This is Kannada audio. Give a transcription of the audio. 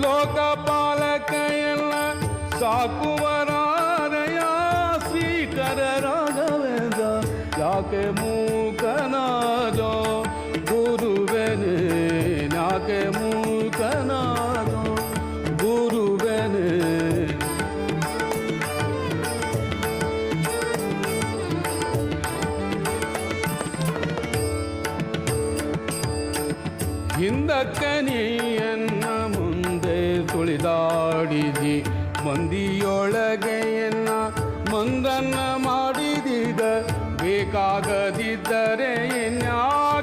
ಲೋಕಪಾಲಕಯಲ್ಲ ಸಾಕುವರಾರಯ ಶ್ರೀಕರ ರಾಘವೇಂದ್ರ ಯಾಕೆ ಮೂಕನಾದೋ ಗುರುವೆನೆ ಯಾಕೆ ಮೂಕನಾದೋ ಗುರುವೆನೆ. ಹಿಂದಕ್ಕೆ ನೀಯನ್ನ ಮುಂದೆ ತುಳಿದಾಡಿದಿ ಮಂದಿಯೊಳಗೆಯನ್ನ ಮಂದನ್ನ ಮಾಡಿದೀಗ ಬೇಕಾಗದಿದ್ದರೆ ಇನ್ಯಾರ